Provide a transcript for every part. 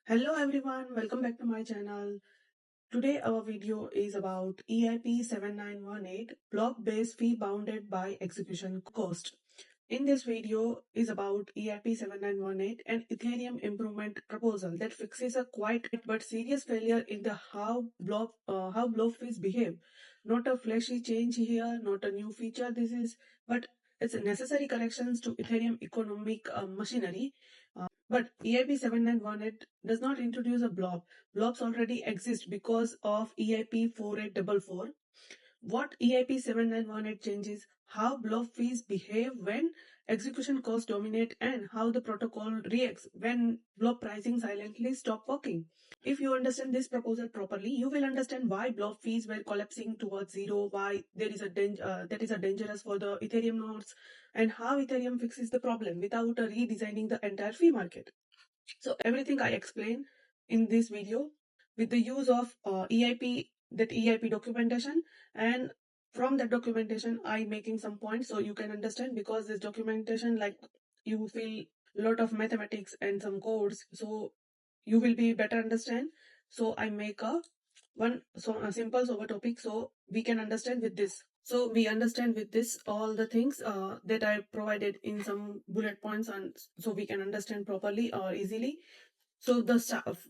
Hello everyone, welcome back to my channel. Today our video is about EIP-7918 block-based fee bounded by execution cost. In this video is about EIP-7918 and Ethereum Improvement Proposal that fixes a quiet but serious failure in the how block fees behave. Not a flashy change here, not a new feature but it's necessary corrections to Ethereum economic machinery. But EIP-7918 does not introduce a blob. Blobs already exist because of EIP-4844. What EIP-7918 changes how blob fees behave when execution costs dominate and how the protocol reacts when blob pricing silently stop working. If you understand this proposal properly, you will understand why blob fees were collapsing towards zero, why there is a that is a dangerous for the Ethereum nodes, and how Ethereum fixes the problem without redesigning the entire fee market. So everything I explain in this video with the use of EIP documentation, and from that documentation I making some points so you can understand, because this documentation, like, you feel a lot of mathematics and some codes, so you will be better understand. So I make a simple sober topic so we can understand with this. So we understand with this all the things that I provided in some bullet points, and so we can understand properly or easily. So the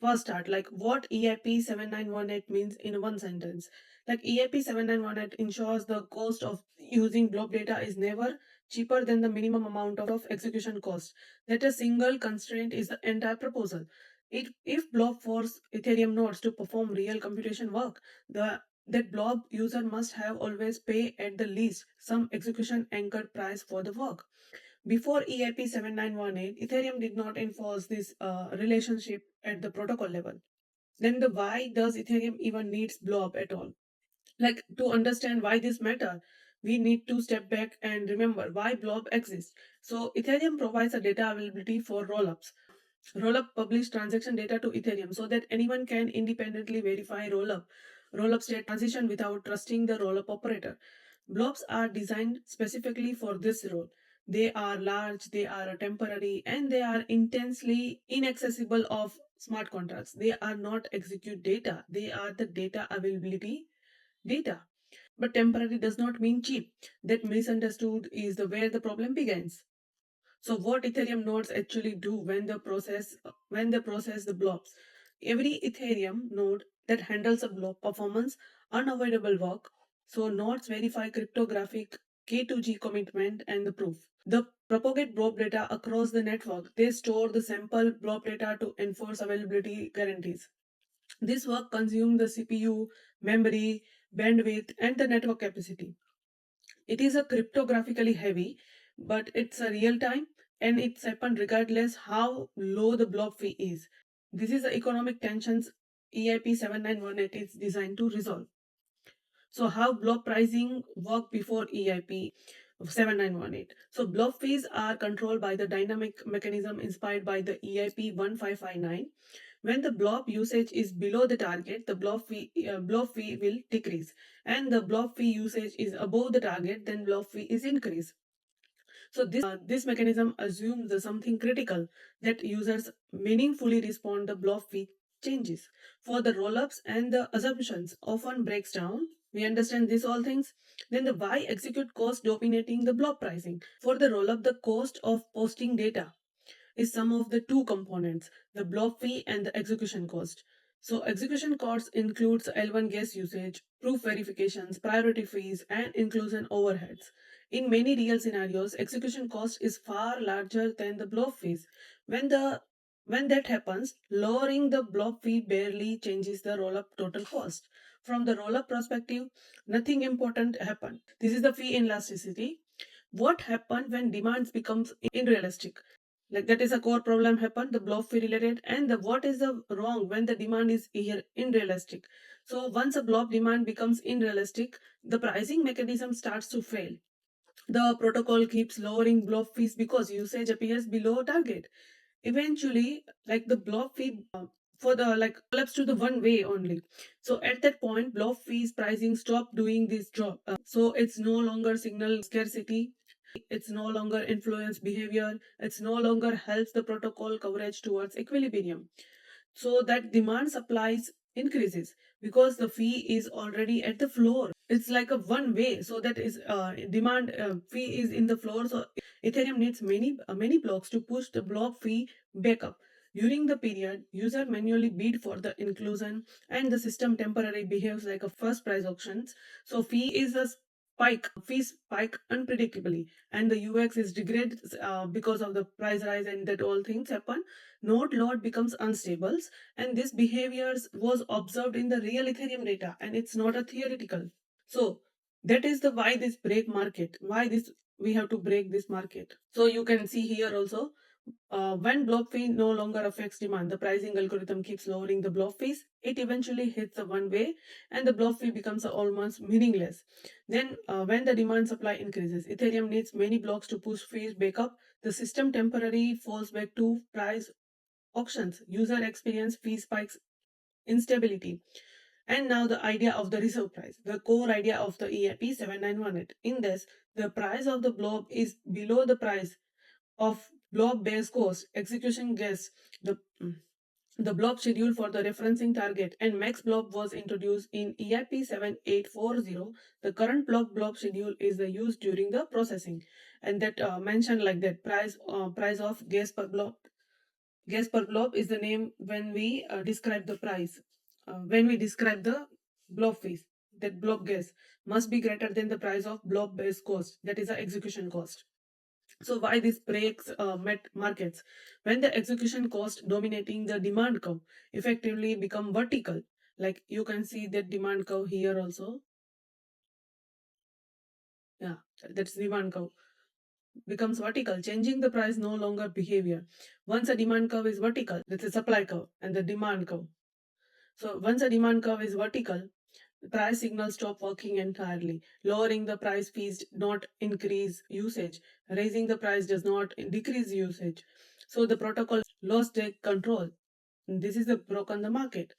first start, like what EIP 7918 means in one sentence. Like EIP 7918 ensures the cost of using blob data is never cheaper than the minimum amount of execution cost. That a single constraint is the entire proposal. If blob force Ethereum nodes to perform real computation work, that blob user must have always pay at the least some execution anchored price for the work. Before EIP 7918, Ethereum did not enforce this relationship at the protocol level. Then the why does Ethereum even needs blob at all? Like, to understand why this matter, we need to step back and remember why blob exists. So Ethereum provides a data availability for rollups. Rollup publish transaction data to Ethereum so that anyone can independently verify rollup state transition without trusting the rollup operator. Blobs are designed specifically for this role. They are large, they are temporary, and they are intensely inaccessible of smart contracts. They are not execute data, they are the data availability data. But temporary does not mean cheap. That misunderstood is the where the problem begins. So what Ethereum nodes actually do when they process the blobs? Every Ethereum node that handles a blob performance unavoidable work. So nodes verify cryptographic K2G commitment and the proof. The propagate blob data across the network. They store the sample blob data to enforce availability guarantees. This work consumes the CPU, memory, bandwidth, and the network capacity. It is a cryptographically heavy, but it's a real time, and it's happened regardless how low the blob fee is. This is the economic tensions EIP 7918 is designed to resolve. So how blob pricing work before EIP 7918? So blob fees are controlled by the dynamic mechanism inspired by the EIP 1559. When the blob usage is below the target, the blob fee will decrease, and the blob fee usage is above the target, then blob fee is increased. So this mechanism assumes the something critical, that users meaningfully respond the blob fee changes. For the rollups and the assumptions often breaks down. We understand these all things. Then the why execute cost dominating the blob pricing. For the rollup, the cost of posting data is some of the two components, the blob fee and the execution cost. So execution costs includes L1 gas usage, proof verifications, priority fees, and inclusion overheads. In many real scenarios, execution cost is far larger than the blob fees. When that happens, lowering the blob fee barely changes the rollup total cost. From the rollup perspective, nothing important happened. This is the fee inelasticity. What happened when demands becomes unrealistic? Like, that is a core problem happen, the blob fee related, and the what is the wrong when the demand is here unrealistic. So once a blob demand becomes unrealistic, the pricing mechanism starts to fail. The protocol keeps lowering blob fees because usage appears below target. Eventually, like, the blob fee for the like collapse to the one way only. So at that point, blob fees pricing stop doing this job. So it's no longer signal scarcity, it's no longer influence behavior, it's no longer helps the protocol coverage towards equilibrium. so that demand supplies increases because the fee is already at the floor. It's like a one way, so that is demand fee is in the floor, so Ethereum needs many blocks to push the block fee back up. During the period, user manually bid for the inclusion, and the system temporarily behaves like a first price auctions. So fee spike unpredictably, and the UX is degraded because of the price rise, and that all things happen. Node load becomes unstable, and this behaviors was observed in the real Ethereum data, and it's not a theoretical. So that is the why this break market, why this we have to break this market. So you can see here also, when block fee no longer affects demand, the pricing algorithm keeps lowering the block fees. It eventually hits the one way, and the block fee becomes almost meaningless. Then, when the demand supply increases, Ethereum needs many blocks to push fees back up. The system temporarily falls back to price auctions. User experience fee spikes, instability. And now the idea of the reserve price, the core idea of the EIP 7918. In this, the price of the blob is below the price of blob base cost, execution guess, the the blob schedule for the referencing target, and max blob was introduced in EIP 7840. The current blob schedule is the used during the processing, and that mentioned like that price of gas per blob. Gas per blob is the name when we describe the price. When we describe the blob fees, that blob gas must be greater than the price of blob base cost, that is the execution cost. So why this breaks markets? When the execution cost dominating the demand curve effectively become vertical, like you can see that demand curve here also. Yeah, that's demand curve becomes vertical, changing the price no longer behavior. Once a demand curve is vertical, that's a supply curve and the demand curve. So once a demand curve is vertical, the price signals stop working entirely. Lowering the price fees not increase usage. Raising the price does not decrease usage. So the protocol lost their control. This is the broken the market.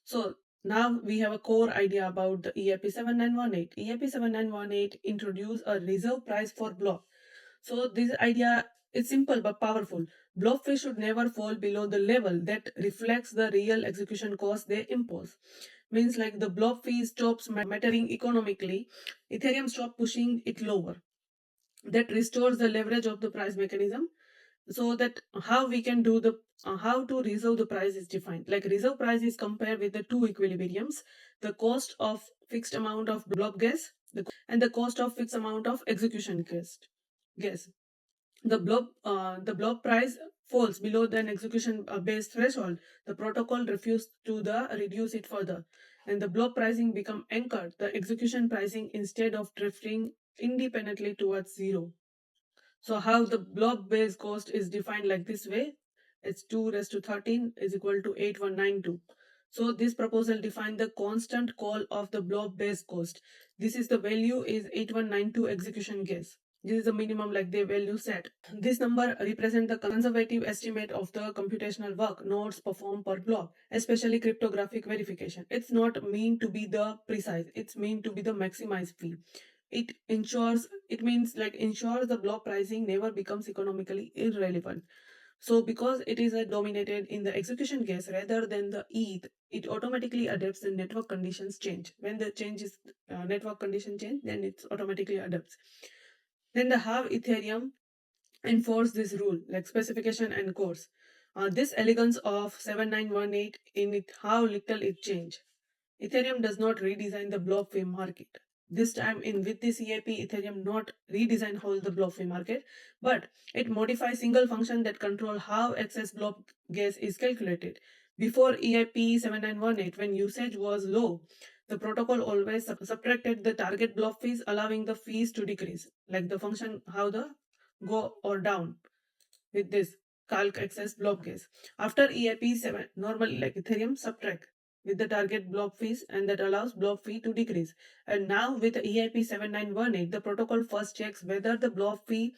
So now we have a core idea about the EIP 7918. EIP 7918 introduced a reserve price for block. So this idea is simple but powerful. Block fee should never fall below the level that reflects the real execution cost they impose. Means like the block fee stops mattering economically, Ethereum stop pushing it lower. That restores the leverage of the price mechanism, so that how we can do the how to reserve the price is defined. Like reserve price is compared with the two equilibriums, the cost of fixed amount of blob gas and the cost of fixed amount of execution gas. The blob price falls below the execution based threshold. The protocol refused to reduce it further, and the blob pricing become anchored the execution pricing instead of drifting independently towards zero. So how the blob base cost is defined like this way. It's 2 raised to 13 is equal to 8192. So this proposal defines the constant call of the blob base cost. This is the value is 8192 execution gas. This is the minimum like the value set. This number represents the conservative estimate of the computational work nodes performed per block, especially cryptographic verification. It's not mean to be the precise, it's mean to be the maximized fee. It ensures the block pricing never becomes economically irrelevant. So because it is dominated in the execution case rather than the ETH, it automatically adapts the network conditions change. When the change is network condition change, then it automatically adapts. Then the how Ethereum enforce this rule, like specification and course. This elegance of 7918 in it, how little it changed. Ethereum does not redesign the block fee market. This time in with this EIP, Ethereum not redesign whole the block fee market, but it modifies single function that control how excess block gas is calculated. Before EIP 7918, when usage was low, the protocol always subtracted the target block fees, allowing the fees to decrease, like the function how the go or down with this calc access block gas. After EIP 7, normally like Ethereum subtract with the target block fees, and that allows block fee to decrease. And now with the EIP 7918, the protocol first checks whether the block fee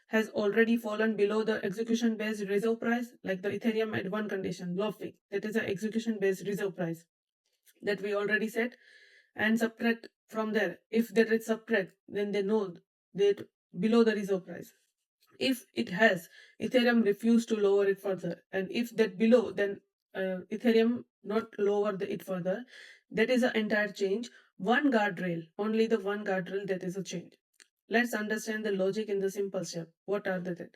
has already fallen below the execution based reserve price, like the Ethereum at one condition, block fee. That is the execution based reserve price that we already set, and subtract from there. If there is subtract, then they know that below the reserve price. If it has, Ethereum refuse to lower it further. And if that below, then Ethereum not lower it further. That is the entire change. One guardrail, only the one guardrail, that is a change. Let's understand the logic in the simple step. What are the that?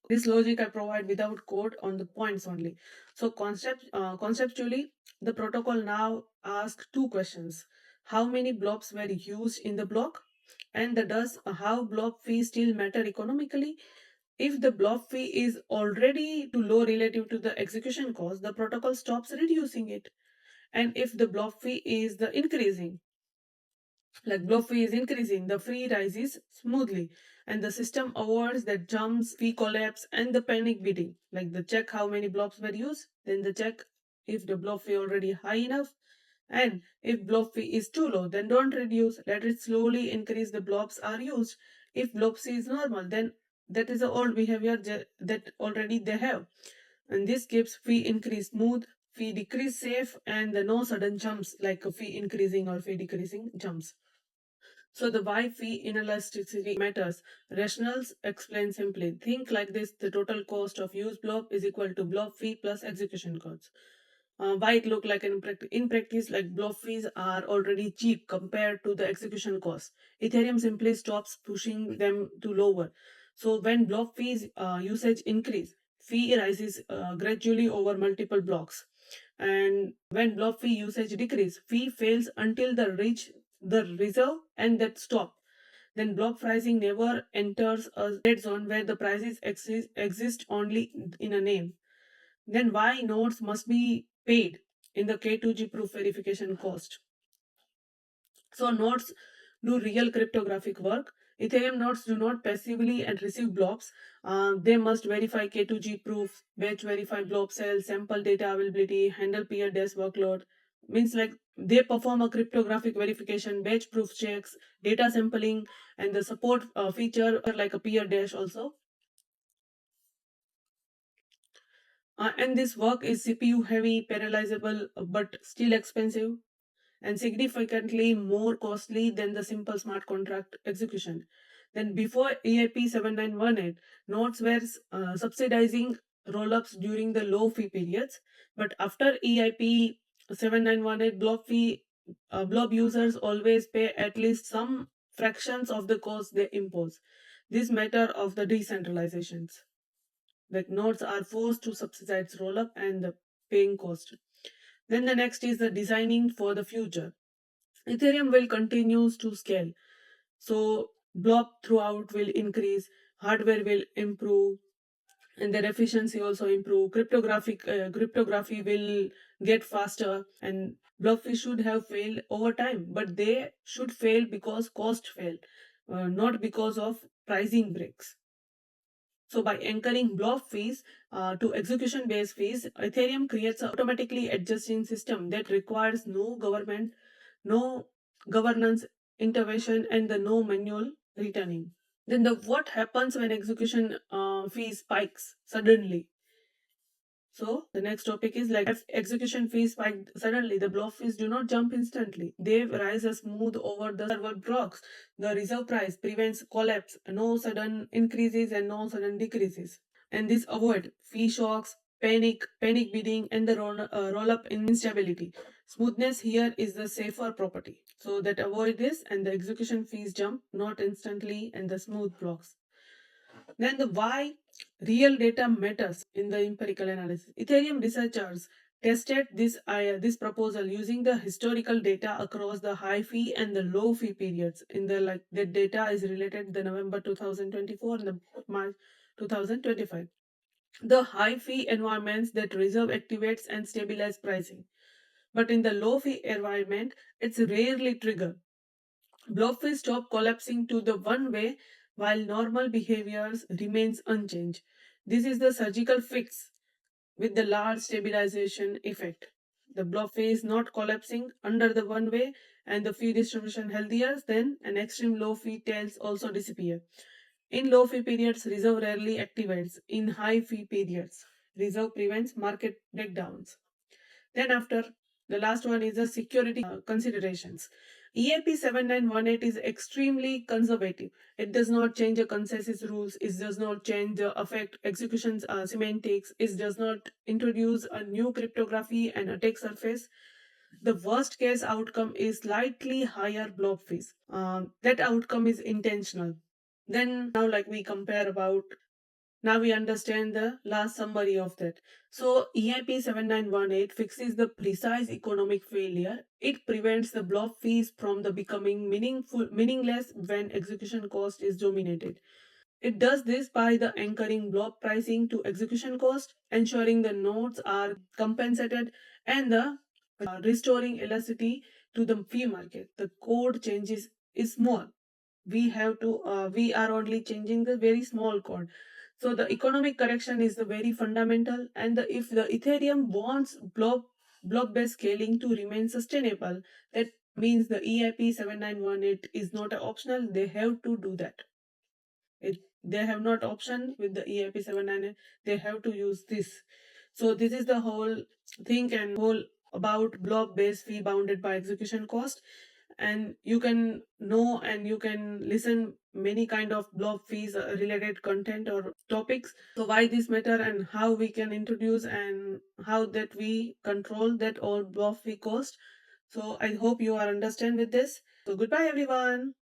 This logic I provide without code on the points only. So conceptually, the protocol now asks two questions. How many blobs were used in the block? And the does how blob fee still matter economically? If the blob fee is already too low relative to the execution cost, the protocol stops reducing it. And if the blob fee is the increasing, like blob fee is increasing, the fee rises smoothly, and the system avoids that jumps, fee collapse, and the panic bidding. Like the check how many blobs were used, then the check if the blob fee already high enough, and if blob fee is too low, then don't reduce. Let it slowly increase. The blobs are used. If blob fee is normal, then that is the old behavior that already they have. And this keeps fee increase smooth, fee decrease safe, and the no sudden jumps like a fee increasing or fee decreasing jumps. So the why fee inelasticity matters. Rationals explain simply. Think like this: the total cost of use blob is equal to blob fee plus execution costs. Why it look like in practice, like blob fees are already cheap compared to the execution cost. Ethereum simply stops pushing them to lower. So when blob fees usage increase, fee rises gradually over multiple blocks. And when blob fee usage decrease, fee fails until the reach the reserve and that stop. Then block pricing never enters a red zone where the prices exist only in a name. Then why nodes must be paid in the K2G proof verification cost? So nodes do real cryptographic work. Ethereum nodes do not passively and receive blobs. They must verify K2G proof, batch verify blob cells, sample data availability, handle peer dash workload. Means like they perform a cryptographic verification, batch proof checks, data sampling, and the support feature like a peer dash also. And this work is CPU heavy, parallelizable, but still expensive and significantly more costly than the simple smart contract execution. Then before EIP 7918, nodes were subsidizing rollups during the low fee periods, but after EIP 7918, blob users always pay at least some fractions of the cost they impose. This matter of the decentralizations. Like nodes are forced to subsidize rollup and the paying cost. Then the next is the designing for the future. Ethereum will continue to scale. So blob throughout will increase, hardware will improve, and their efficiency also improve. Cryptography will get faster, and blockfish should have failed over time, but they should fail because cost failed, not because of pricing breaks. So by anchoring block fees to execution-based fees, Ethereum creates an automatically adjusting system that requires no governance intervention, and the no manual returning. Then the what happens when execution fee spikes suddenly? So the next topic is like if execution fees spike suddenly, the block fees do not jump instantly. They rise smooth over the server blocks. The reserve price prevents collapse, no sudden increases and no sudden decreases. And this avoid fee shocks, panic bidding, and the roll up instability. Smoothness here is the safer property. So that avoid this, and the execution fees jump not instantly and the smooth blocks. Then the why real data matters in the empirical analysis. Ethereum researchers tested this proposal using the historical data across the high fee and the low fee periods. In the like the data is related the November 2024 and the March 2025. The high fee environments that reserve activates and stabilize pricing. But in the low fee environment, it's rarely triggered. Blobfish stop collapsing to the one way while normal behaviors remains unchanged. This is the surgical fix with the large stabilization effect. The blobfish is not collapsing under the one way and the fee distribution healthier, then an extreme low fee tails also disappear. In low fee periods, reserve rarely activates. In high fee periods, reserve prevents market breakdowns. Then after The last one is the security considerations. EIP 7918 is extremely conservative. It does not change the consensus rules. It does not change the affect execution semantics. It does not introduce a new cryptography and attack surface. The worst case outcome is slightly higher blob fees. That outcome is intentional. Then now, like we compare about, now we understand the last summary of that. So EIP 7918 fixes the precise economic failure. It prevents the blob fees from the becoming meaningless when execution cost is dominated. It does this by the anchoring blob pricing to execution cost, ensuring the nodes are compensated, and the restoring elasticity to the fee market. The code changes is small. We are only changing the very small code. So the economic correction is the very fundamental, and if the Ethereum wants blob based scaling to remain sustainable, that means the EIP 7918 is not optional. They have to do that. They have not option with the EIP 79. They have to use this. So this is the whole thing and whole about blob based fee bounded by execution cost. And you can know and you can listen many kind of blob fees related content or topics. So why this matter and how we can introduce and how that we control that all blob fee cost. So I hope you are understand with this. So goodbye everyone.